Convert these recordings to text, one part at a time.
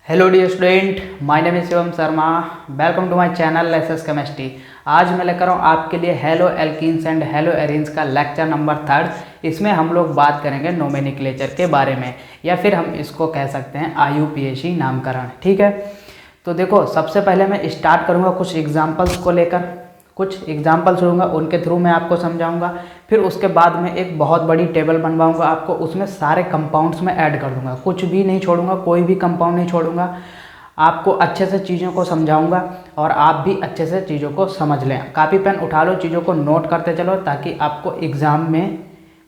Hello dear student, my name is Shivam Sharma. Welcome to my channel SS chemistry. आज मैं लेकर आऊँ आपके लिए halo alkanes and halo arenes का लेक्चर नंबर 3। इसमें हम लोग बात करेंगे नोमेनक्लेचर के बारे में, या फिर हम इसको कह सकते हैं IUPAC नामकरण। ठीक है, तो देखो सबसे पहले मैं स्टार्ट करूँगा कुछ एग्जाम्पल्स को लेकर। कुछ एग्जाम्पल्स होंगे उनके थ्रू मैं आपको समझाऊंगा। फिर उसके बाद में एक बहुत बड़ी टेबल बनवाऊंगा आपको, उसमें सारे कंपाउंड्स में ऐड कर दूंगा, कुछ भी नहीं छोड़ूंगा, कोई भी कंपाउंड नहीं छोड़ूंगा। आपको अच्छे से चीज़ों को समझाऊंगा और आप भी अच्छे से चीज़ों को समझ लें। कापी पेन उठा लो, चीज़ों को नोट करते चलो ताकि आपको एग्ज़ाम में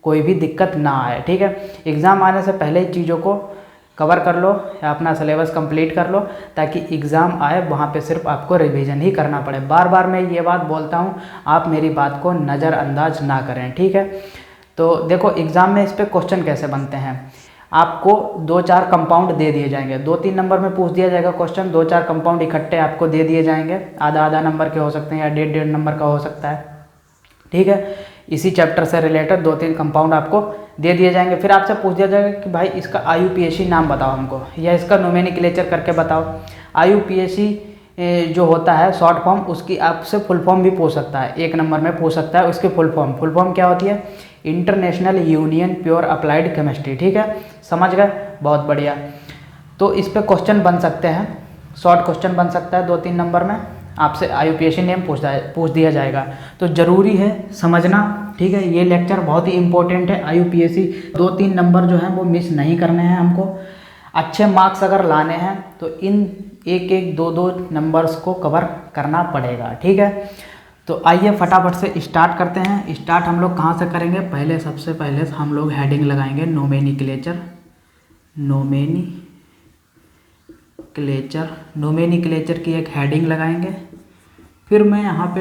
कोई भी दिक्कत ना आए। ठीक है, एग्ज़ाम आने से पहले ही चीज़ों को कवर कर लो या अपना सिलेबस कंप्लीट कर लो ताकि एग्ज़ाम आए वहाँ पे सिर्फ आपको रिवीजन ही करना पड़े। बार बार मैं ये बात बोलता हूँ, आप मेरी बात को नज़रअंदाज ना करें। ठीक है, तो देखो एग्ज़ाम में इस पर क्वेश्चन कैसे बनते हैं। आपको 2-4 कंपाउंड दे दिए जाएंगे, 2-3 नंबर में पूछ दिया जाएगा क्वेश्चन। 2-4 कंपाउंड इकट्ठे आपको दे दिए जाएंगे, आधा नंबर के हो सकते हैं या 1.5 नंबर का हो सकता है। ठीक है, इसी चैप्टर से रिलेटेड 2-3 कंपाउंड आपको दे दिए जाएंगे। फिर आपसे पूछ दिया जाएगा कि भाई इसका IUPAC नाम बताओ हमको, या इसका नोमेनक्लेचर करके बताओ। IUPAC जो होता है शॉर्ट फॉर्म, उसकी आपसे फुल फॉर्म भी पूछ सकता है, 1 नंबर में पूछ सकता है। उसकी फुल फॉर्म क्या होती है? International union pure applied chemistry. ठीक है, समझ गए? बहुत बढ़िया। तो इस पर क्वेश्चन बन सकते हैं, शॉर्ट क्वेश्चन बन सकता है 2-3 नंबर में। आपसे IUPAC नेम पूछ दिया जाएगा, तो ज़रूरी है समझना। ठीक है, ये लेक्चर बहुत ही इंपॉर्टेंट है। IUPAC 2-3 नंबर जो हैं वो मिस नहीं करने हैं हमको। अच्छे मार्क्स अगर लाने हैं तो इन 1-1, 2-2 नंबर्स को कवर करना पड़ेगा। ठीक है, तो आइए फटाफट से स्टार्ट करते हैं। स्टार्ट हम लोग कहाँ से करेंगे? सबसे पहले हम लोग हेडिंग लगाएंगे नोमेनक्लेचर की एक हेडिंग लगाएंगे। फिर मैं यहाँ पे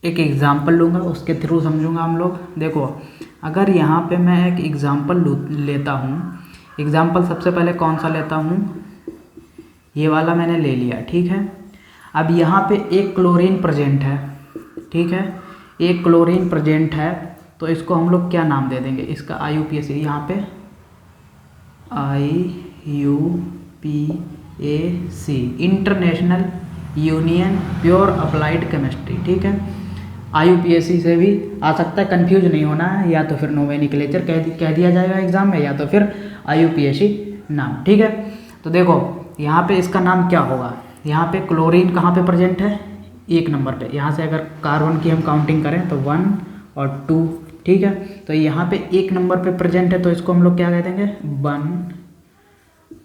एक एग्ज़ाम्पल लूँगा, उसके थ्रू समझूंगा हम लोग। देखो अगर यहाँ पे मैं एक एग्ज़ाम्पल लेता हूँ, एग्ज़ाम्पल सबसे पहले कौन सा लेता हूँ? ये वाला मैंने ले लिया। ठीक है, अब यहाँ पे एक क्लोरीन प्रेजेंट है। ठीक है, एक क्लोरीन प्रेजेंट है, तो इसको हम लोग क्या नाम दे देंगे? इसका IUPAC यहाँ पे IUPAC international union pure applied chemistry. ठीक है, IUPAC से भी आ सकता है, कंफ्यूज नहीं होना है। या तो फिर नोमेनक्लेचर कह दिया जाएगा एग्जाम में, या तो फिर IUPAC नाम। ठीक है, तो देखो यहाँ पे इसका नाम क्या होगा? यहाँ पे क्लोरीन कहाँ पे प्रेजेंट है? 1 नंबर पे। यहाँ से अगर कार्बन की हम काउंटिंग करें तो 1 और 2। ठीक है, तो यहाँ पे 1 नंबर पे प्रेजेंट है, तो इसको हम लोग क्या कह देंगे? 1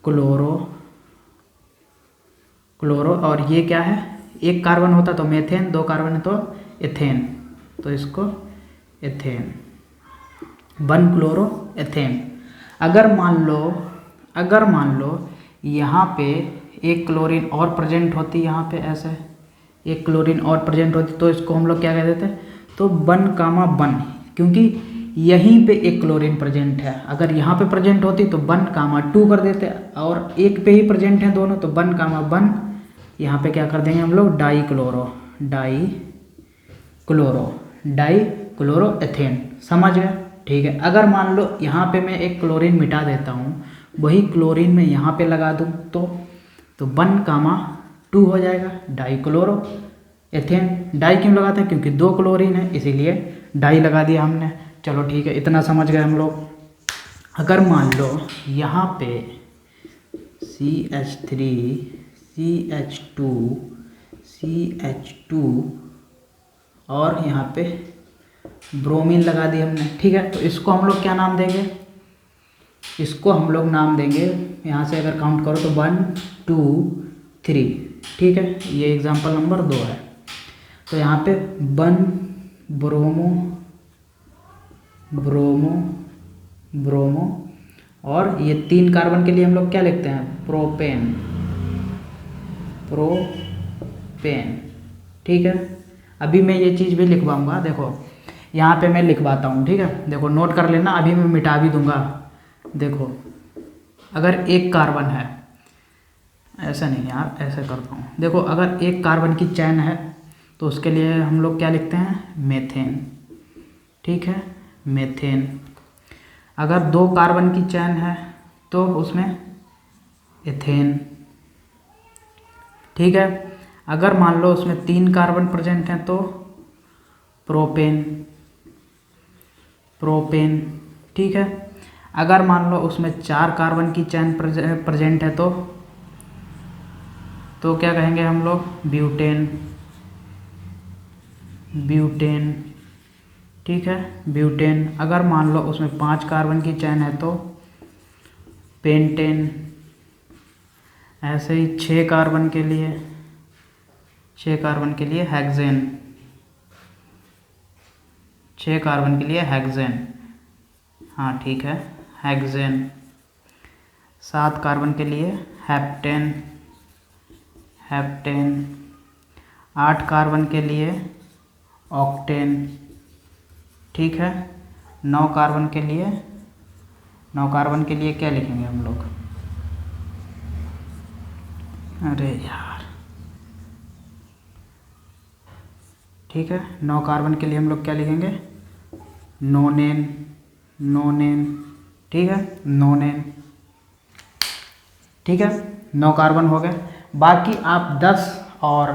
क्लोरो। और ये क्या है? 1 कार्बन होता तो मेथेन, 2 कार्बन है तो एथेन, तो इसको एथेन, 1 क्लोरो एथेन। अगर मान लो यहाँ पे एक क्लोरीन और प्रेजेंट होती, यहाँ पे ऐसे एक क्लोरीन और प्रेजेंट होती, तो इसको हम लोग क्या कह देते? तो 1,1, क्योंकि यहीं पे एक क्लोरीन प्रेजेंट है। अगर यहाँ पे प्रेजेंट होती तो 1,2 कर देते, और एक पे ही प्रेजेंट है दोनों, तो 1,1 यहाँ पे क्या कर देंगे हम लोग? Di ethane. समझ गए? ठीक है, अगर मान लो यहाँ पे मैं एक क्लोरीन मिटा देता हूँ, वही क्लोरीन में यहाँ पे लगा दूँ तो 1,2 हो जाएगा, डाईक्लोरो एथेन। डाई क्यों लगाते हैं? क्योंकि 2 क्लोरीन है, इसीलिए डाई लगा दिया हमने। चलो ठीक है, इतना समझ गए हम लोग। अगर मान लो यहाँ पे CH3 CH2 और यहाँ पे ब्रोमीन लगा दी हमने। ठीक है, तो इसको हम लोग क्या नाम देंगे? इसको हम लोग नाम देंगे, यहाँ से अगर काउंट करो तो 1 2 3। ठीक है, ये एग्जाम्पल नंबर 2 है। तो यहाँ पे 1 ब्रोमो, और ये 3 कार्बन के लिए हम लोग क्या लिखते हैं? प्रोपेन। ठीक है, अभी मैं ये चीज़ भी लिखवाऊंगा। देखो यहाँ पे मैं लिखवाता हूँ। ठीक है, देखो नोट कर लेना, अभी मैं मिटा भी दूंगा। देखो अगर 1 कार्बन है, ऐसा नहीं यार, ऐसे करता हूँ। देखो अगर 1 कार्बन की चैन है तो उसके लिए हम लोग क्या लिखते हैं? मेथेन। ठीक है, मेथेन। अगर 2 कार्बन की चैन है तो उसमें एथेन। ठीक है। अगर मान लो उसमें 3 कार्बन प्रेजेंट हैं तो प्रोपेन, प्रोपेन, ठीक है। अगर मान लो उसमें 4 कार्बन की चेन प्रेजेंट है तो क्या कहेंगे हम लोग, ब्यूटेन, ब्यूटेन, ठीक है, ब्यूटेन। अगर मान लो उसमें 5 कार्बन की चेन है तो पेंटेन। ऐसे ही 6 कार्बन के लिए, 6 कार्बन के लिए हेक्सेन, 6 कार्बन के लिए हेक्सेन, हाँ ठीक है, हेक्सेन। 7 कार्बन के लिए हेप्टेन, हेप्टेन। 8 कार्बन के लिए ऑक्टेन, ठीक है। 9 कार्बन के लिए, 9 कार्बन के लिए क्या लिखेंगे हम लोग, अरे यार, ठीक है, 9 कार्बन के लिए हम लोग क्या लिखेंगे, नोनेन, नोनेन, ठीक है, नोनेन, ठीक है। 9 कार्बन हो गए। बाकी आप 10 और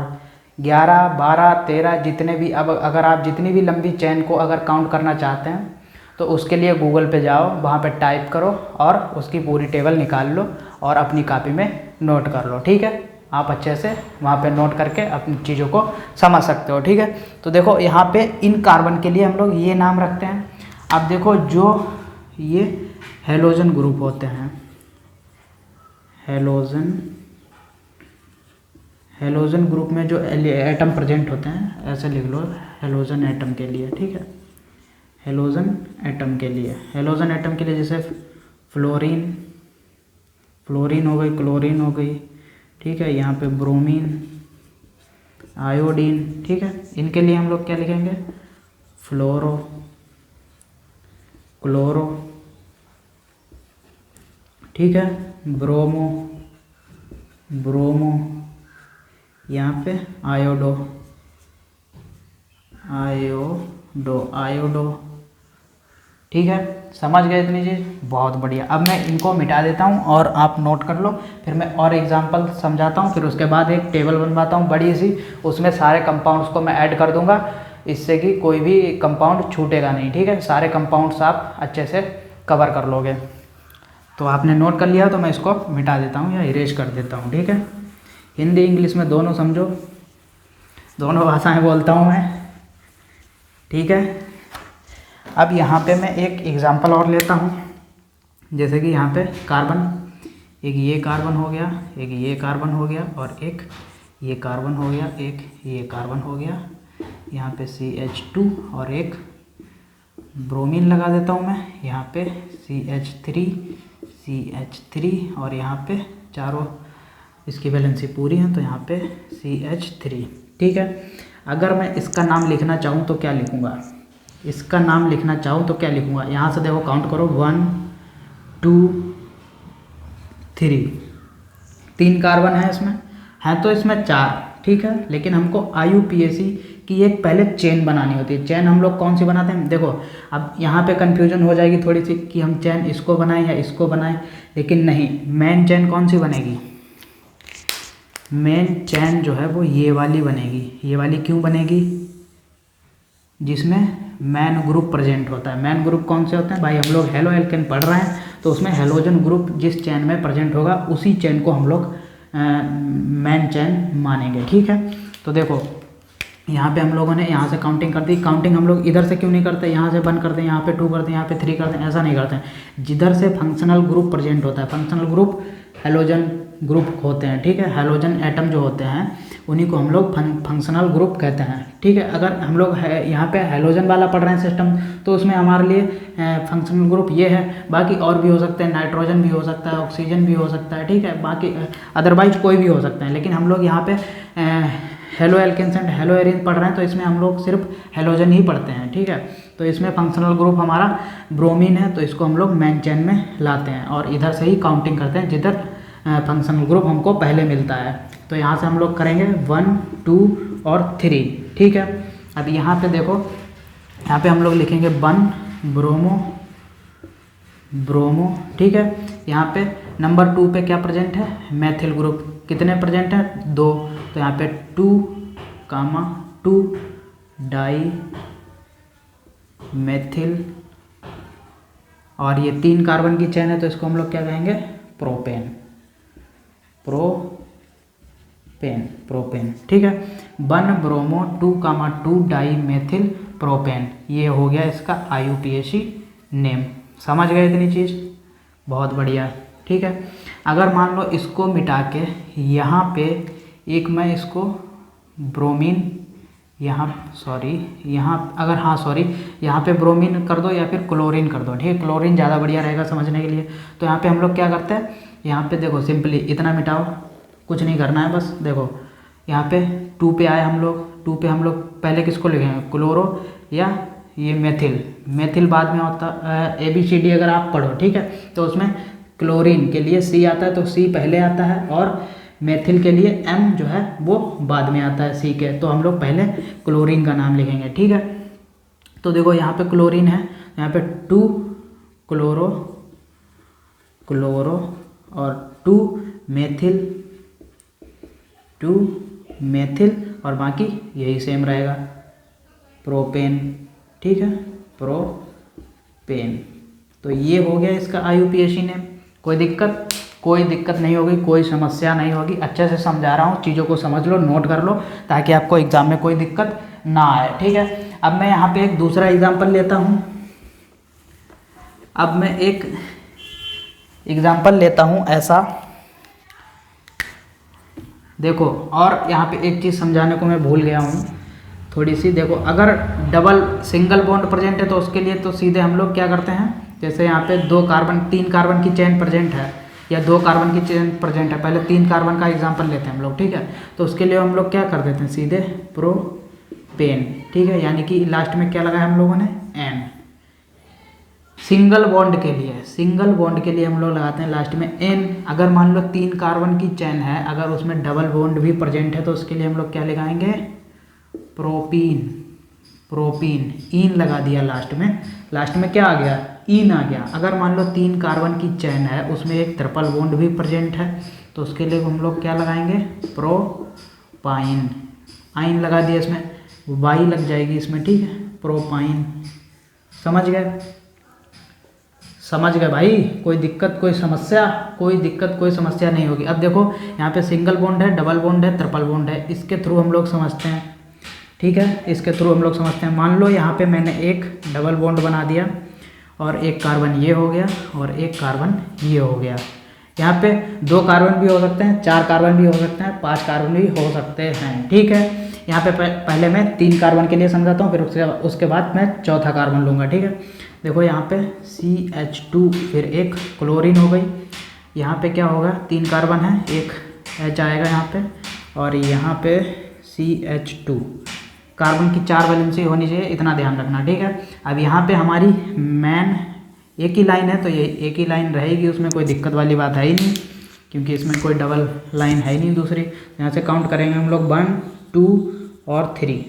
11, 12, 13 जितने भी, अब अगर आप जितनी भी लंबी चेन को अगर काउंट करना चाहते हैं तो उसके लिए गूगल पे जाओ, वहाँ पे टाइप करो और उसकी पूरी टेबल निकाल लो और अपनी कॉपी में नोट कर लो, ठीक है। आप अच्छे से वहाँ पे नोट करके अपनी चीज़ों को समझ सकते हो, ठीक है। तो देखो यहाँ पे इन कार्बन के लिए हम लोग ये नाम रखते हैं। अब देखो जो ये हेलोजन ग्रुप होते हैं, हेलोजन, हेलोजन ग्रुप में जो एटम प्रेजेंट होते हैं, ऐसे लिख लो हेलोजन एटम के लिए, ठीक है, हेलोजन एटम के लिए, हेलोजन एटम के लिए जैसे फ्लोरीन, फ्लोरीन हो गई, क्लोरीन हो गई, ठीक है, यहाँ पे ब्रोमीन, आयोडीन, ठीक है। इनके लिए हम लोग क्या लिखेंगे, फ्लोरो, क्लोरो, ठीक है, ब्रोमो, ब्रोमो, यहाँ पे आयोडो, आयोडो, आयोडो, ठीक है। समझ गए इतनी चीज़, बहुत बढ़िया। अब मैं इनको मिटा देता हूँ और आप नोट कर लो, फिर मैं और एग्जांपल समझाता हूँ, फिर उसके बाद एक टेबल बनवाता हूँ बड़ी सी, उसमें सारे कंपाउंड्स को मैं ऐड कर दूंगा, इससे कि कोई भी कंपाउंड छूटेगा नहीं, ठीक है। सारे कंपाउंड्स आप अच्छे से कवर कर लोगे। तो आपने नोट कर लिया तो मैं इसको मिटा देता हूँ या इरेज कर देता हूँ, ठीक है। हिंदी इंग्लिश में दोनों समझो, दोनों भाषाएं बोलता हूँ मैं, ठीक है। अब यहाँ पे मैं एक एग्जांपल और लेता हूँ, जैसे कि यहाँ पे कार्बन, एक ये कार्बन हो गया, एक ये कार्बन हो गया और एक ये कार्बन हो गया, एक ये कार्बन हो गया, यहाँ पे CH2 और एक ब्रोमीन लगा देता हूँ मैं, यहाँ पे CH3, CH3 और यहाँ पे चारों इसकी वैलेंसी पूरी है तो यहाँ पे CH3, ठीक है। अगर मैं इसका नाम लिखना चाहूँ तो क्या लिखूँगा, इसका नाम लिखना चाहूँ तो क्या लिखूँगा, यहाँ से देखो काउंट करो, 1 2 3, 3 कार्बन है इसमें, है तो इसमें 4, ठीक है। लेकिन हमको IUPAC की एक पहले चेन बनानी होती है। चेन हम लोग कौन सी बनाते हैं, देखो अब यहाँ पे कन्फ्यूजन हो जाएगी थोड़ी सी कि हम चेन इसको बनाएं या इसको बनाएं, लेकिन नहीं, मेन चेन कौन सी बनेगी, मेन चेन जो है वो ये वाली बनेगी। ये वाली क्यों बनेगी, जिसमें मैन ग्रुप प्रेजेंट होता है। मैन ग्रुप कौन से होते हैं भाई, हम लोग हेलो एल्केन पढ़ रहे हैं तो उसमें हेलोजन ग्रुप जिस चेन में प्रेजेंट होगा उसी चेन को हम लोग मैन चेन मानेंगे, ठीक है। तो देखो यहाँ पे हम लोगों ने यहाँ से काउंटिंग कर दी। काउंटिंग हम लोग इधर से क्यों नहीं करते, यहाँ से 1 करते हैं, यहाँ पे 2 करते हैं, यहाँ पे 3 करते हैं, ऐसा नहीं करते हैं। जिधर से फंक्शनल ग्रुप प्रेजेंट होता है, फंक्शनल ग्रुप हेलोजन ग्रुप होते हैं, ठीक है। हेलोजन एटम जो होते हैं उन्हीं को हम लोग फंक्शनल ग्रुप कहते हैं, ठीक है। अगर हम लोग यहाँ पे हेलोजन वाला पढ़ रहे हैं सिस्टम तो उसमें हमारे लिए फंक्शनल ग्रुप ये है, बाकी और भी हो सकते हैं, नाइट्रोजन भी हो सकता है, ऑक्सीजन भी हो सकता है, ठीक है। बाकी अदरवाइज कोई भी हो सकता है, लेकिन हम लोग यहाँ पे halo alkanes and halo arene पढ़ रहे हैं तो इसमें हम लोग सिर्फ हेलोजन ही पढ़ते हैं, ठीक है। तो इसमें फंक्शनल ग्रुप हमारा ब्रोमीन है तो इसको हम लोग मैन चेन में लाते हैं और इधर से ही काउंटिंग करते हैं जिधर फंक्शनल ग्रुप हमको पहले मिलता है। तो यहाँ से हम लोग करेंगे 1 2 और 3, ठीक है। अब यहाँ पे देखो, यहाँ पे हम लोग लिखेंगे 1 ब्रोमो ब्रोमो, ठीक है। यहाँ पे नंबर 2 पे क्या प्रेजेंट है, मैथिल ग्रुप, कितने प्रेजेंट है, 2, तो यहाँ पे 2, डाई मैथिल, और ये 3 कार्बन की चेन है तो इसको हम लोग क्या कहेंगे, प्रोपेन, प्रोपेन, ठीक है। 1 ब्रोमो 2, डाई मेथिल प्रोपेन, ये हो गया इसका IUPAC नेम। समझ गए इतनी चीज़, बहुत बढ़िया, ठीक है। अगर मान लो इसको मिटा के यहाँ पे एक मैं इसको ब्रोमीन, यहाँ पे ब्रोमीन कर दो या फिर क्लोरीन कर दो, ठीक है। क्लोरीन ज़्यादा बढ़िया रहेगा समझने के लिए। तो यहाँ पे हम लोग क्या करते हैं, यहाँ पे देखो सिंपली इतना मिटाओ, कुछ नहीं करना है, बस देखो यहाँ पे 2 पे आए हम लोग, 2 पे हम लोग पहले किसको लिखेंगे, क्लोरो या ये मेथिल बाद में होता ABCD अगर आप पढ़ो, ठीक है। तो उसमें क्लोरीन के लिए C आता है तो C पहले आता है, और मेथिल के लिए M जो है वो बाद में आता है C के, तो हम लोग पहले क्लोरीन का नाम लिखेंगे, ठीक है। तो देखो यहाँ पे क्लोरीन है, यहाँ पे 2 क्लोरो और 2 मेथिल और बाकी यही सेम रहेगा, प्रोपेन, ठीक है, प्रोपेन। तो ये हो गया इसका IUPAC नेम। कोई दिक्कत नहीं होगी, कोई समस्या नहीं होगी। अच्छे से समझा रहा हूँ, चीज़ों को समझ लो, नोट कर लो, ताकि आपको एग्ज़ाम में कोई दिक्कत ना आए, ठीक है। अब मैं यहाँ पे एक दूसरा एग्जाम्पल लेता हूँ, ऐसा देखो। और यहाँ पे एक चीज़ समझाने को मैं भूल गया हूँ थोड़ी सी, देखो अगर सिंगल बॉन्ड प्रेजेंट है तो उसके लिए तो सीधे हम लोग क्या करते हैं, जैसे यहाँ पे 3 कार्बन की चेन प्रेजेंट है या 2 कार्बन की चेन प्रेजेंट है, पहले 3 कार्बन का एग्जांपल लेते हैं हम लोग, ठीक है। तो उसके लिए हम लोग क्या कर देते हैं, सीधे प्रोपेन, ठीक है, यानी कि लास्ट में क्या लगाया हम लोगों ने, N। सिंगल बॉन्ड के लिए हम लोग लगाते हैं लास्ट में N। अगर मान लो 3 कार्बन की चेन है, अगर उसमें डबल बॉन्ड भी प्रेजेंट है तो उसके लिए हम लोग क्या लगाएंगे, प्रोपीन, इन लगा दिया लास्ट में क्या आ गया, इन आ गया। अगर मान लो 3 कार्बन की चेन है, उसमें एक ट्रिपल बॉन्ड भी प्रेजेंट है, तो उसके लिए हम लोग क्या लगाएंगे, प्रोपाइन, आइन लगा दिया, इसमें वाई लग जाएगी इसमें, ठीक है, प्रोपाइन। समझ गए भाई, कोई दिक्कत कोई समस्या नहीं होगी। अब देखो यहाँ पे सिंगल बॉन्ड है, डबल बॉन्ड है, ट्रिपल बॉन्ड है, इसके थ्रू हम लोग समझते हैं, ठीक है। मान लो यहाँ पे मैंने एक डबल बॉन्ड बना दिया और एक कार्बन ये हो गया और एक कार्बन ये हो गया। यहाँ पे 2 कार्बन भी हो सकते हैं, 4 कार्बन भी हो सकते हैं, 5 कार्बन भी हो सकते हैं, ठीक है। यहाँ पे पहले मैं 3 कार्बन के लिए समझाता हूँ, फिर उसके बाद मैं चौथा कार्बन लूँगा, ठीक है। देखो यहाँ पे CH2, फिर एक क्लोरीन हो गई, यहाँ पे क्या होगा, 3 कार्बन है, एक H आएगा यहाँ पे, और यहाँ पे CH2, कार्बन की 4 वैलेंसी होनी चाहिए, इतना ध्यान रखना, ठीक है। अब यहाँ पे हमारी मेन एक ही लाइन है तो ये एक ही लाइन रहेगी, उसमें कोई दिक्कत वाली बात है ही नहीं, क्योंकि इसमें कोई डबल लाइन है ही नहीं दूसरी। यहाँ से काउंट करेंगे हम लोग 1, 2 और 3,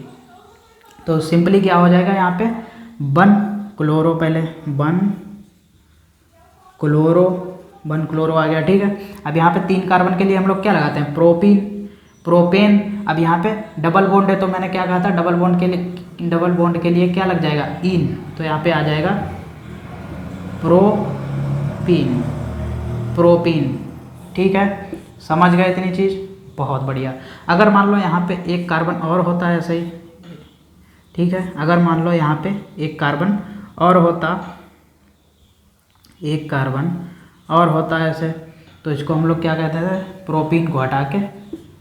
तो सिंपली क्या हो जाएगा, यहाँ पे 1 क्लोरो, पहले 1 क्लोरो आ गया, ठीक है। अब यहाँ पे 3 कार्बन के लिए हम लोग क्या लगाते हैं, प्रोपेन। अब यहाँ पे डबल बॉन्ड है तो मैंने क्या कहा था, डबल बॉन्ड के लिए क्या लग जाएगा, इन, तो यहाँ पे आ जाएगा प्रोपीन, ठीक है। समझ गए इतनी चीज़, बहुत बढ़िया। अगर मान लो यहाँ पे एक कार्बन और होता है ऐसे ही, ठीक है, अगर मान लो यहाँ पे एक कार्बन और होता है ऐसे, तो इसको हम लोग क्या कहते हैं, प्रोपीन को हटा के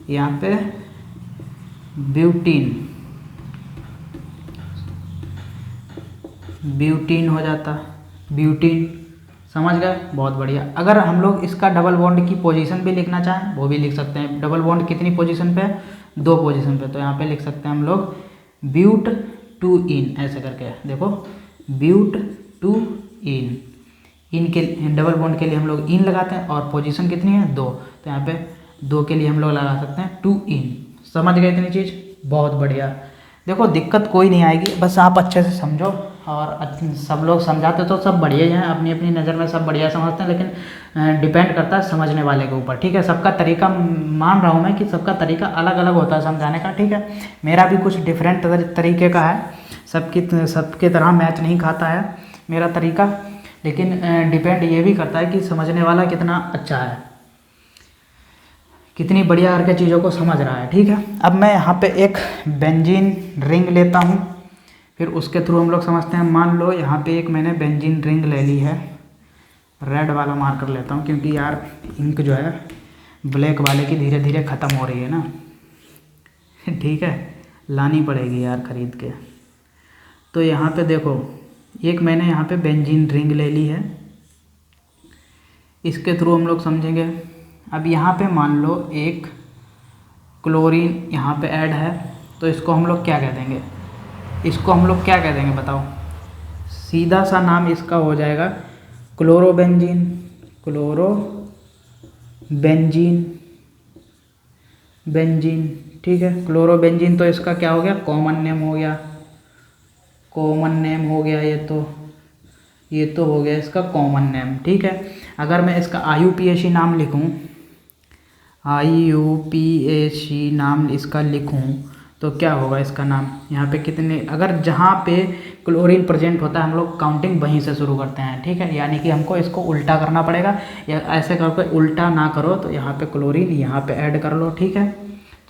यहाँ पे ब्यूटीन हो जाता, ब्यूटीन। समझ गए, बहुत बढ़िया। अगर हम लोग इसका डबल बॉन्ड की पोजीशन भी लिखना चाहें वो भी लिख सकते हैं। डबल बॉन्ड कितनी पोजीशन पे, 2 पोजीशन पे, तो यहाँ पे लिख सकते हैं हम लोग ब्यूट टू इन, ऐसे करके देखो, ब्यूट टू इन के डबल बॉन्ड के लिए हम लोग इन लगाते हैं, और पोजीशन कितनी है, 2, तो यहाँ पे 2 के लिए हम लोग लगा सकते हैं 2 इन। समझ गए इतनी चीज़, बहुत बढ़िया। देखो दिक्कत कोई नहीं आएगी, बस आप अच्छे से समझो, और सब लोग समझाते तो सब बढ़िया ही हैं, अपनी अपनी नज़र में सब बढ़िया समझते हैं, लेकिन डिपेंड करता है समझने वाले के ऊपर। ठीक है, सबका तरीका मान रहा हूँ मैं कि सबका तरीका अलग अलग होता है समझाने का। ठीक है, मेरा भी कुछ डिफरेंट तरीके का है, सबके तरह मैच नहीं खाता है मेरा तरीका, लेकिन डिपेंड ये भी करता है कि समझने वाला कितना अच्छा है, कितनी बढ़िया करके चीज़ों को समझ रहा है। ठीक है, अब मैं यहाँ पे एक बेंजीन रिंग लेता हूँ, फिर उसके थ्रू हम लोग समझते हैं। मान लो यहाँ पे एक मैंने बेंजीन रिंग ले ली है, रेड वाला मार्कर लेता हूँ क्योंकि यार इंक जो है ब्लैक वाले की धीरे धीरे ख़त्म हो रही है ना। ठीक है, लानी पड़ेगी यार ख़रीद के। तो यहाँ पे देखो, एक मैंने यहाँ पे बेंजीन रिंग ले ली है, इसके थ्रू हम लोग समझेंगे। अब यहाँ पे मान लो एक क्लोरीन यहाँ पे ऐड है, तो इसको हम लोग क्या कह देंगे, इसको हम लोग क्या कह देंगे बताओ? सीधा सा नाम इसका हो जाएगा क्लोरोबेंजीन, बेंजीन। ठीक है, क्लोरोबेंजीन तो इसका क्या हो गया, कॉमन नेम हो गया, ये तो हो गया इसका कॉमन नेम। ठीक है, अगर मैं इसका IUPAC नाम लिखूं, IUPAC नाम इसका लिखूं तो क्या होगा इसका नाम? यहाँ पे कितने, अगर जहाँ पे क्लोरीन प्रेजेंट होता है हम लोग काउंटिंग वहीं से शुरू करते हैं। ठीक है, यानी कि हमको इसको उल्टा करना पड़ेगा, या ऐसे करके उल्टा ना करो तो यहाँ पे क्लोरीन यहाँ पे ऐड कर लो। ठीक है,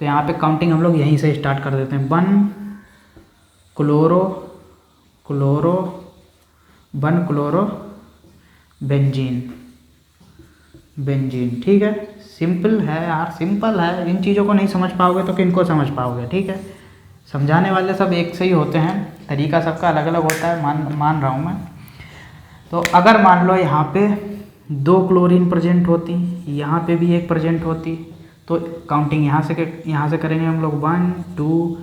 तो यहाँ पे काउंटिंग हम लोग यहीं से स्टार्ट कर देते हैं। 1 क्लोरो बेंजीन। ठीक है, सिंपल है यार, सिंपल है। इन चीज़ों को नहीं समझ पाओगे तो किनको समझ पाओगे? ठीक है, समझाने वाले सब एक से ही होते हैं, तरीका सबका अलग अलग होता है, मान रहा हूँ मैं। तो अगर मान लो यहाँ पे 2 क्लोरीन प्रेजेंट होती, यहाँ पे भी एक प्रेजेंट होती, तो काउंटिंग यहाँ से करेंगे हम लोग 1 2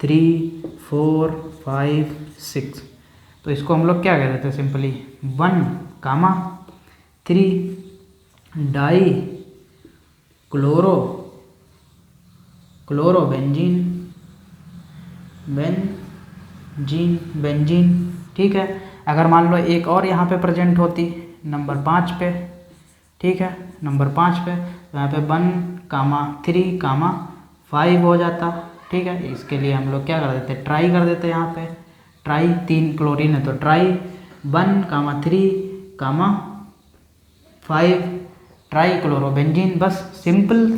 3 4 5 6। तो इसको हम लोग क्या कह देते हैं सिंपली, 1,3 डाई क्लोरो बेंजीन। ठीक है, अगर मान लो एक और यहाँ पे प्रेजेंट होती नंबर 5 पे, ठीक है, नंबर 5 पे, तो यहाँ पे 1,3,5 हो जाता। ठीक है, इसके लिए हम लोग क्या कर देते, ट्राई कर देते। यहाँ पे ट्राई 3 क्लोरीन है तो ट्राई 1,3,5 ट्राई क्लोरोबेंजीन। बस सिंपल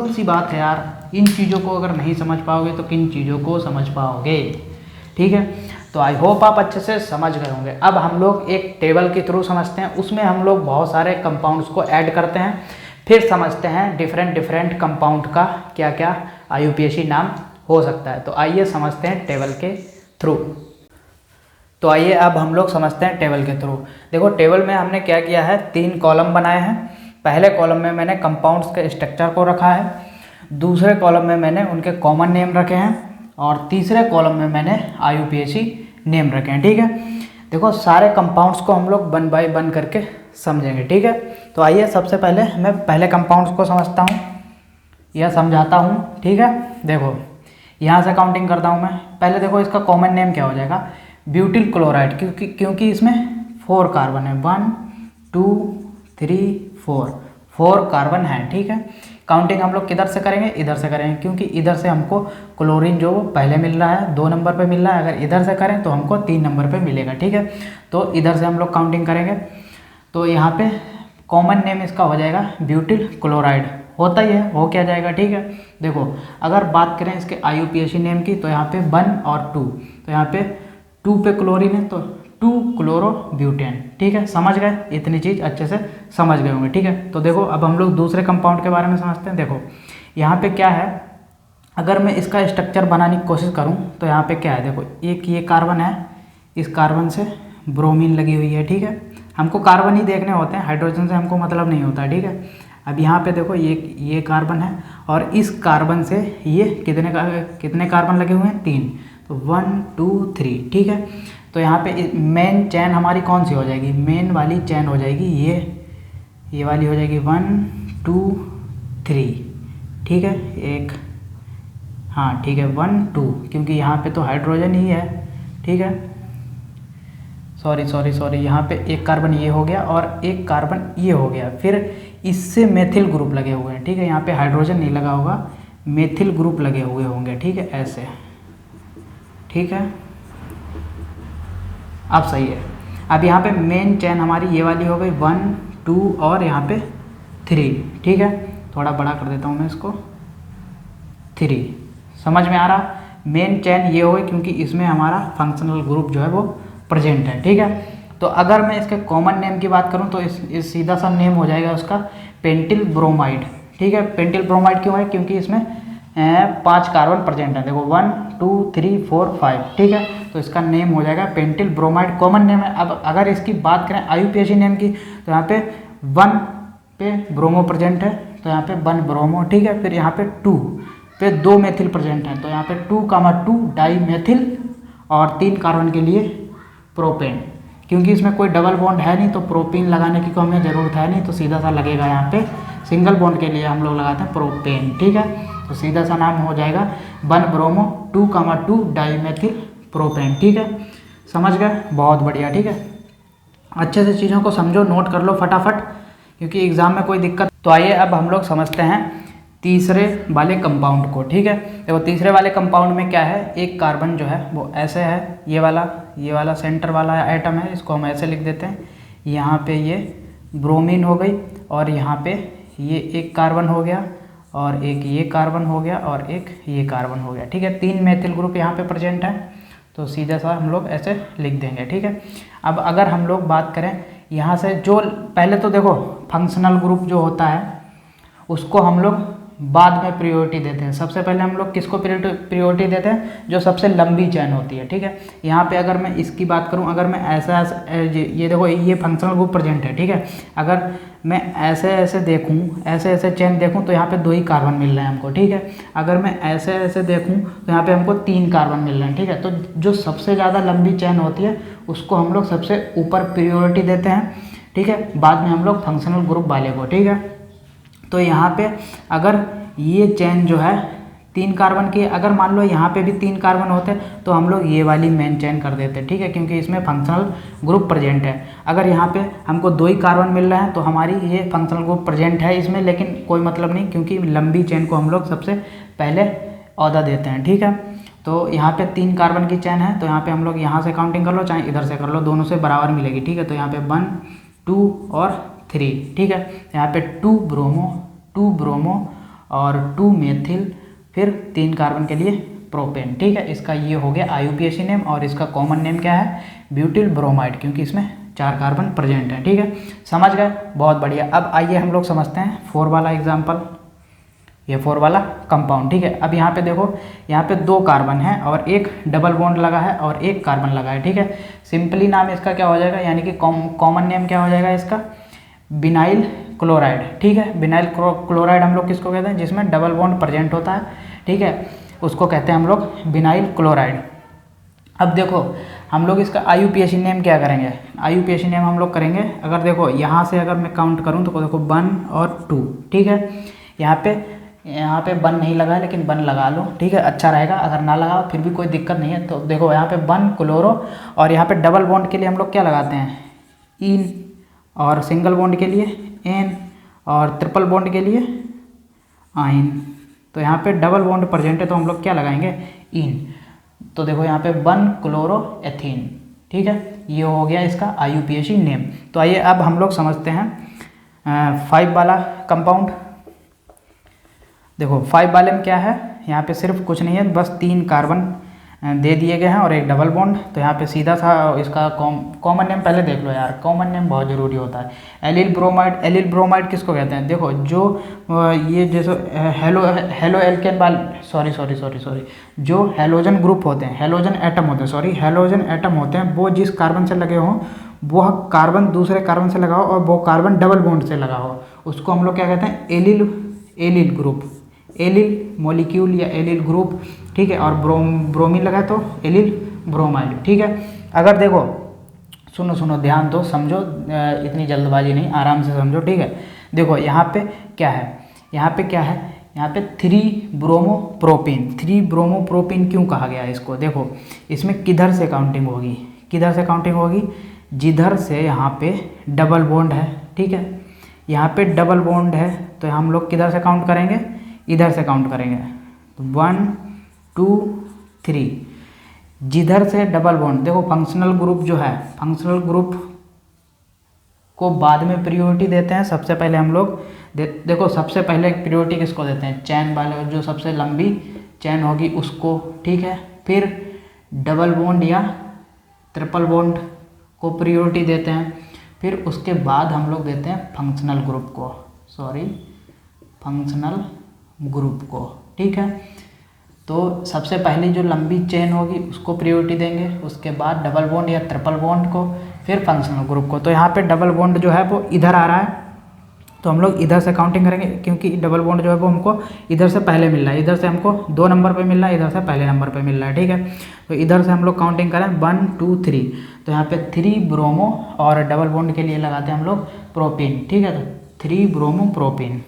सी बात है यार। इन चीज़ों को अगर नहीं समझ पाओगे तो किन चीज़ों को समझ पाओगे? ठीक है, तो आई होप आप अच्छे से समझ गए होंगे। अब हम लोग एक टेबल के थ्रू समझते हैं, उसमें हम लोग बहुत सारे कंपाउंड्स को ऐड करते हैं, फिर समझते हैं डिफरेंट कंपाउंड का क्या क्या IUPAC नाम हो सकता है। तो आइए समझते हैं टेबल के थ्रू। तो आइए अब हम लोग समझते हैं टेबल के थ्रू। देखो, टेबल में हमने क्या किया है, 3 कॉलम बनाए हैं। पहले कॉलम में मैंने कंपाउंड्स के स्ट्रक्चर को रखा है, दूसरे कॉलम में मैंने उनके कॉमन नेम रखे हैं, और तीसरे कॉलम में मैंने IUPAC नेम रखे हैं। ठीक है, देखो सारे कंपाउंड्स को हम लोग 1 बाय 1 करके समझेंगे। ठीक है, तो आइए सबसे पहले मैं पहले कंपाउंड्स को समझता हूँ या समझाता हूँ। ठीक है, देखो यहाँ से काउंटिंग करता हूँ मैं। पहले देखो इसका कॉमन नेम क्या हो जाएगा, ब्यूटिल क्लोराइड, क्योंकि इसमें 4 कार्बन है, 1 2 3 4 कार्बन है। ठीक है, काउंटिंग हम लोग किधर से करेंगे, इधर से करेंगे, क्योंकि इधर से हमको क्लोरीन जो पहले मिल रहा है 2 नंबर पे मिल रहा है, अगर इधर से करें तो हमको 3 नंबर पे मिलेगा। ठीक है, तो इधर से हम लोग काउंटिंग करेंगे, तो यहाँ पे कॉमन नेम इसका हो जाएगा ब्यूटिल क्लोराइड, होता ही है, हो क्या जाएगा। ठीक है, देखो अगर बात करें इसके IUPAC नेम की, तो यहाँ पे 1 और 2, तो यहाँ पे 2 पे क्लोरीन है तो 2 क्लोरोब्यूटेन। ठीक है, समझ गए, इतनी चीज़ अच्छे से समझ गए होंगे। ठीक है, तो देखो अब हम लोग दूसरे कंपाउंड के बारे में समझते हैं। देखो यहाँ पे क्या है, अगर मैं इसका स्ट्रक्चर बनाने की कोशिश करूँ तो यहाँ पे क्या है, देखो एक ये कार्बन है, इस कार्बन से ब्रोमीन लगी हुई है। ठीक है, हमको कार्बन ही देखने होते हैं, हाइड्रोजन से हमको मतलब नहीं होता। ठीक है, अब यहाँ पे देखो ये कार्बन है, और इस कार्बन से ये कितने कार्बन लगे हुए हैं, 3, तो 1 2 3। ठीक है, तो यहाँ पे मेन चैन हमारी कौन सी हो जाएगी, मेन वाली चैन हो जाएगी ये वाली हो जाएगी 1 2 3। ठीक है, एक, हाँ ठीक है 1 2, क्योंकि यहाँ पे तो हाइड्रोजन ही है। ठीक है, सॉरी यहाँ पे एक कार्बन ये हो गया और एक कार्बन ये हो गया, फिर इससे मेथिल ग्रुप लगे हुए हैं, ठीक है। यहाँ पे हाइड्रोजन नहीं लगा होगा, मेथिल ग्रुप लगे हुए होंगे, ठीक है, ऐसे, ठीक है। अब सही है। अब यहाँ पे मेन चैन हमारी ये वाली हो गई 1 2 और यहाँ पे 3, ठीक है। थोड़ा बड़ा कर देता हूँ मैं इसको, 3, समझ में आ रहा। मेन चैन ये हो गई क्योंकि इसमें हमारा फंक्शनल ग्रुप जो है वो प्रेजेंट है, ठीक है। तो अगर मैं इसके कॉमन नेम की बात करूँ तो इस सीधा सा नेम हो जाएगा उसका पेंटिल ब्रोमाइड, ठीक है। पेंटिल ब्रोमाइड क्यों है? क्योंकि इसमें 5 कार्बन प्रेजेंट है, देखो 1 2 3 4 5, ठीक है। तो इसका नेम हो जाएगा पेंटिल ब्रोमाइड, कॉमन नेम है। अब अगर इसकी बात करें IUPAC नेम की तो यहाँ पे 1 पे ब्रोमो प्रेजेंट है, तो यहाँ पे 1 ब्रोमो, ठीक है। फिर यहाँ पे 2 पे 2 मेथिल प्रेजेंट है, तो यहाँ पे 2,2 डाई मेथिल और 3 कार्बन के लिए प्रोपेन। क्योंकि इसमें कोई डबल बॉन्ड है नहीं तो प्रोपीन लगाने की कोई हमें ज़रूरत है नहीं, तो सीधा सा लगेगा यहाँ पे सिंगल बॉन्ड के लिए हम लोग लगाते हैं प्रोपेन, ठीक है। तो सीधा सा नाम हो जाएगा 1 ब्रोमो 2,2 डाई मेथिल प्रोपेन, ठीक है। समझ गए? बहुत बढ़िया, ठीक है। अच्छे से चीज़ों को समझो, नोट कर लो फटाफट, क्योंकि एग्ज़ाम में कोई दिक्कत। तो आइए अब हम लोग समझते हैं तीसरे वाले कंपाउंड को, ठीक है। देखो तीसरे वाले कंपाउंड में क्या है, एक कार्बन जो है वो ऐसे है, ये वाला सेंटर वाला एटम है, इसको हम ऐसे लिख देते हैं। यहाँ पे ये ब्रोमीन हो गई और यहाँ पे ये एक कार्बन हो गया और एक ये कार्बन हो गया और एक ये कार्बन हो गया, ठीक है। 3 मेथिल ग्रुप यहाँ पे प्रेजेंट है, तो सीधा सा हम लोग ऐसे लिख देंगे, ठीक है। अब अगर हम लोग बात करें यहाँ से, जो पहले तो देखो फंक्शनल ग्रुप जो होता है उसको हम लोग बाद में प्रियोरिटी देते हैं। सबसे पहले हम लोग किसको प्रियोरिटी देते हैं? जो सबसे लंबी चैन होती है, ठीक है। यहाँ पे अगर मैं इसकी बात करूँ, अगर मैं ऐसा ये देखो ये फंक्शनल ग्रुप प्रेजेंट है, ठीक है। अगर मैं ऐसे देखूँ, ऐसे चैन देखूँ तो यहाँ पे 2 ही कार्बन मिल रहे हैं हमको, ठीक है। अगर मैं ऐसे देखूँ तो यहाँ पे हमको 3 कार्बन मिल रहे हैं, ठीक है। तो जो सबसे ज़्यादा लंबी चैन होती है उसको हम लोग सबसे ऊपर प्रियोरिटी देते हैं, ठीक है। बाद में हम लोग फंक्शनल ग्रुप वाले को, ठीक है। तो यहाँ पे अगर ये चैन जो है 3 कार्बन की, अगर मान लो यहाँ पे भी 3 कार्बन होते तो हम लोग ये वाली मेन चैन कर देते, ठीक है, क्योंकि इसमें फंक्शनल ग्रुप प्रेजेंट है। अगर यहाँ पे हमको 2 ही कार्बन मिल रहे हैं तो हमारी ये फंक्शनल ग्रुप प्रेजेंट है इसमें, लेकिन कोई मतलब नहीं, क्योंकि लंबी चैन को हम लोग सबसे पहले औहदा देते हैं, ठीक है। तो यहाँ पे 3 कार्बन की चैन है, तो यहाँ पे हम लोग यहाँ से काउंटिंग कर लो चाहे इधर से कर लो, दोनों से बराबर मिलेगी, ठीक है। तो यहाँ पे 1 2 और 3, ठीक है। यहाँ पे 2 ब्रोमो और 2 मेथिल, फिर 3 कार्बन के लिए प्रोपेन, ठीक है। इसका ये हो गया IUPAC नेम, और इसका कॉमन नेम क्या है? ब्यूटिल ब्रोमाइड, क्योंकि इसमें 4 कार्बन प्रेजेंट है, ठीक है। समझ गए? बहुत बढ़िया। अब आइए हम लोग समझते हैं 4 वाला एग्जाम्पल, ये 4 वाला कंपाउंड, ठीक है। अब यहाँ पे देखो, यहाँ पे 2 कार्बन है और एक डबल बॉन्ड लगा है और एक कार्बन लगा है, ठीक है। सिंपली नाम इसका क्या हो जाएगा, यानी कि कॉमन नेम क्या हो जाएगा इसका? बिनाइल क्लोराइड, ठीक है। बिनाइल क्लोराइड हम लोग किसको कहते हैं? जिसमें डबल बॉन्ड प्रेजेंट होता है, ठीक है, उसको कहते हैं हम लोग बिनाइल क्लोराइड। अब देखो हम लोग इसका IUPAC नेम क्या करेंगे? IUPAC नेम हम लोग करेंगे, अगर देखो यहाँ से अगर मैं काउंट करूँ तो देखो 1 और 2, ठीक है। यहाँ पे 1 नहीं लगा है, लेकिन 1 लगा लो, ठीक है, अच्छा रहेगा। अगर ना लगाओ फिर भी कोई दिक्कत नहीं है। तो देखो यहाँ पे 1 क्लोरो, और यहाँ पे डबल बॉन्ड के लिए हम लोग क्या लगाते हैं? इन, और सिंगल बॉन्ड के लिए एन, और ट्रिपल बॉन्ड के लिए आइन। तो यहाँ पे डबल बॉन्ड प्रेजेंट है तो हम लोग क्या लगाएंगे? इन। तो देखो यहाँ पे 1 क्लोरो एथीन, ठीक है। ये हो गया इसका IUPAC नेम। तो आइए अब हम लोग समझते हैं 5 वाला कंपाउंड। देखो 5 वाले में क्या है, यहाँ पे सिर्फ कुछ नहीं है, बस 3 कार्बन दे दिए गए हैं और एक डबल बॉन्ड। तो यहाँ पे सीधा सा इसका कॉमन नेम पहले देख लो यार, कॉमन नेम बहुत ज़रूरी होता है। एलिल ब्रोमाइड, एलिल ब्रोमाइड किसको कहते हैं? देखो जो ये जैसे हेलो एल्केन वाल सॉरी जो हेलोजन ग्रुप होते हैं, हेलोजन एटम होते हैं, हेलोजन एटम होते हैं, वो जिस कार्बन से लगे हों वो कार्बन दूसरे कार्बन से लगा हो और वो कार्बन डबल बॉन्ड से लगा हो, उसको हम लोग क्या कहते हैं? एलिल ग्रुप, एलिल मॉलिक्यूल या एलिल ग्रुप, ठीक है। और ब्रोमीन लगा तो एलिल ब्रोमाइड, ठीक है। अगर देखो सुनो ध्यान दो, समझो, इतनी जल्दबाजी नहीं, आराम से समझो, ठीक है। देखो यहाँ पे क्या है, यहाँ पे 3 ब्रोमोप्रोपीन। 3 ब्रोमोप्रोपीन क्यों कहा गया है इसको? देखो इसमें किधर से काउंटिंग होगी? जिधर से यहाँ पे डबल बॉन्ड है, ठीक है, यहाँ पे डबल बॉन्ड है, तो हम लोग किधर से काउंट करेंगे, इधर से काउंट करेंगे। तो 1 2 3, जिधर से डबल बॉन्ड, देखो फंक्शनल ग्रुप जो है, फंक्शनल ग्रुप को बाद में प्रियोरिटी देते हैं। सबसे पहले हम लोग देखो सबसे पहले प्रियोरिटी किसको देते हैं, चैन वाले, जो सबसे लंबी चैन होगी उसको, ठीक है। फिर डबल बॉन्ड या ट्रिपल बॉन्ड को प्रियोरिटी देते हैं। फिर उसके बाद हम लोग देते हैं फंक्शनल ग्रुप को, फंक्शनल ग्रुप को, ठीक है। तो सबसे पहले जो लंबी चेन होगी उसको प्रियोरिटी देंगे, उसके बाद डबल बॉन्ड या ट्रिपल बॉन्ड को, फिर फंक्शनल ग्रुप को। तो यहाँ पे डबल बॉन्ड जो है वो इधर आ रहा है, तो हम लोग इधर से काउंटिंग करेंगे, क्योंकि डबल बॉन्ड जो है वो हमको इधर से पहले मिल रहा है, इधर से हमको 2 नंबर पे मिल रहा है, इधर से पहले नंबर पे मिल रहा है, ठीक है। तो इधर से हम लोग काउंटिंग करें 1 2 3, तो यहाँ पे 3 ब्रोमो, और डबल बॉन्ड के लिए लगाते हैं हम लोग प्रोपीन, ठीक है। तो 3 ब्रोमो प्रोपीन।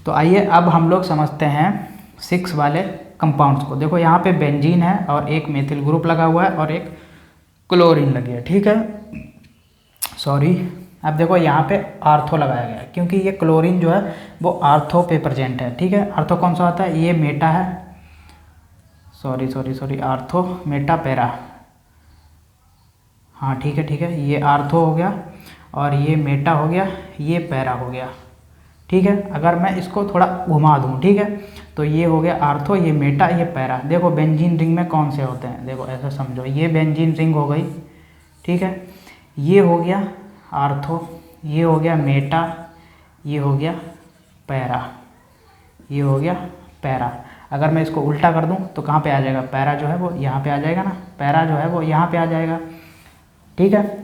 तो आइए अब हम लोग समझते हैं 6 वाले कंपाउंड्स को। देखो यहाँ पे बेंजीन है और एक मेथिल ग्रुप लगा हुआ है और एक क्लोरीन लगी है, ठीक है। सॉरी, अब देखो यहाँ पे आर्थो लगाया गया है, क्योंकि ये क्लोरीन जो है वो आर्थो पे प्रेजेंट है, ठीक है। आर्थो कौन सा होता है, ये मेटा है, सॉरी आर्थो मेटा पैरा, हाँ ठीक है, ये आर्थो हो गया और ये मेटा हो गया, ये पैरा हो गया, ठीक है। अगर मैं इसको थोड़ा घुमा दूँ, ठीक है, तो ये हो गया आर्थो, ये मेटा, ये पैरा। देखो बेंजीन रिंग में कौन से होते हैं, देखो ऐसा समझो, ये बेंजीन रिंग हो गई, ठीक है, ये हो गया आर्थो, ये हो गया मेटा, ये हो गया पैरा, ये हो गया पैरा। अगर मैं इसको उल्टा कर दूं तो कहाँ पे आ जाएगा, पैरा जो है वो यहाँ पे आ जाएगा ना, पैरा जो है वो यहाँ पे आ जाएगा, ठीक है।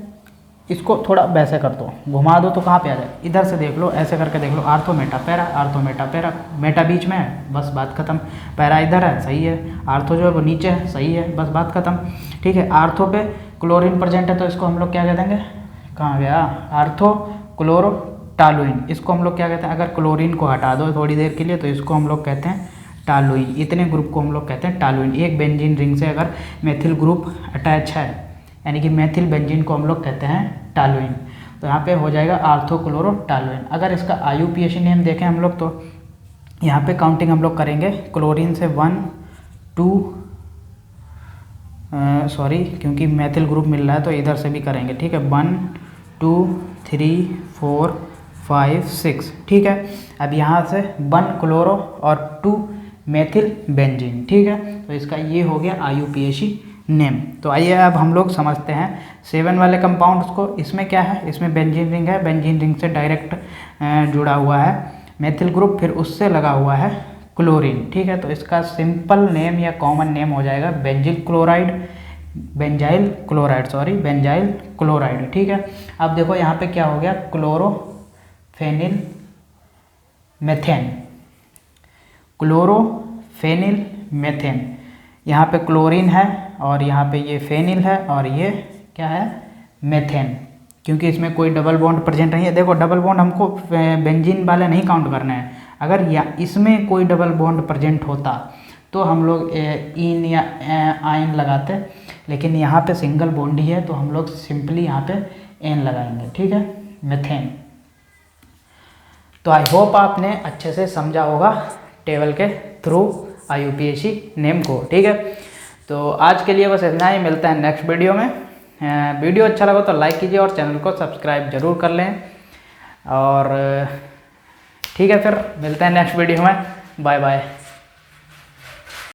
इसको थोड़ा वैसे कर दो, घुमा दो तो कहाँ पे आ जाएगा, इधर से देख लो, ऐसे करके देख लो, ortho meta para, ortho meta para, meta बीच में है, बस बात खत्म। पैरा इधर है, सही है। आर्थो जो है वो नीचे है, सही है, बस बात खत्म, ठीक है। आर्थो पे क्लोरीन प्रेजेंट है, तो इसको हम लोग क्या कह देंगे, कहाँ गया, आर्थो क्लोरो टालुइन, इसको हम लोग क्या कहते हैं, अगर क्लोरीन को हटा दो थोड़ी देर के लिए तो इसको हम लोग कहते हैं टालुइन। इतने ग्रुप को हम लोग कहते हैं टालुइन। एक बेंजीन रिंग से अगर मेथिल ग्रुप अटैच है, यानी कि मेथिल बेंजीन को हम लोग कहते हैं टालुइन। तो यहाँ पे हो जाएगा आर्थो क्लोरो टालुइन। अगर इसका IUPAC नेम देखें हम लोग, तो यहाँ पे काउंटिंग हम लोग करेंगे क्लोरीन से 1 2, क्योंकि मेथिल ग्रुप मिल रहा है तो इधर से भी करेंगे, ठीक है। 1 2 3 4 5 6, ठीक है। अब यहाँ से 1 क्लोरो और 2 मेथिल बेंजीन, ठीक है। तो इसका ये हो गया IUPAC नेम। तो आइए अब हम लोग समझते हैं 7 वाले कंपाउंड्स को। इसमें क्या है, इसमें बेंजीन रिंग है, बेंजीन रिंग से डायरेक्ट जुड़ा हुआ है मेथिल ग्रुप, फिर उससे लगा हुआ है क्लोरीन, ठीक है। तो इसका सिंपल नेम या कॉमन नेम हो जाएगा बेंजाइल क्लोराइड, ठीक है। अब देखो यहाँ पे क्या हो गया, क्लोरोफेनिल मेथेन, यहाँ पे क्लोरीन है और यहाँ पे ये फेनिल है और ये क्या है, मेथेन, क्योंकि इसमें कोई डबल बॉन्ड प्रेजेंट नहीं है। देखो डबल बॉन्ड हमको बेंजीन वाले नहीं काउंट करना है, अगर इसमें कोई डबल बॉन्ड प्रेजेंट होता तो हम लोग इन या आयन लगाते, लेकिन यहाँ पे सिंगल बॉन्ड ही है तो हम लोग सिंपली यहाँ पे एन लगाएंगे, ठीक है, मेथेन। तो आई होप आपने अच्छे से समझा होगा टेबल के थ्रू IUPAC नेम को, ठीक है। तो आज के लिए बस इतना ही, मिलता है नेक्स्ट वीडियो में। वीडियो अच्छा लगा तो लाइक कीजिए और चैनल को सब्सक्राइब जरूर कर लें, और ठीक है, फिर मिलते हैं नेक्स्ट वीडियो में। Bye bye.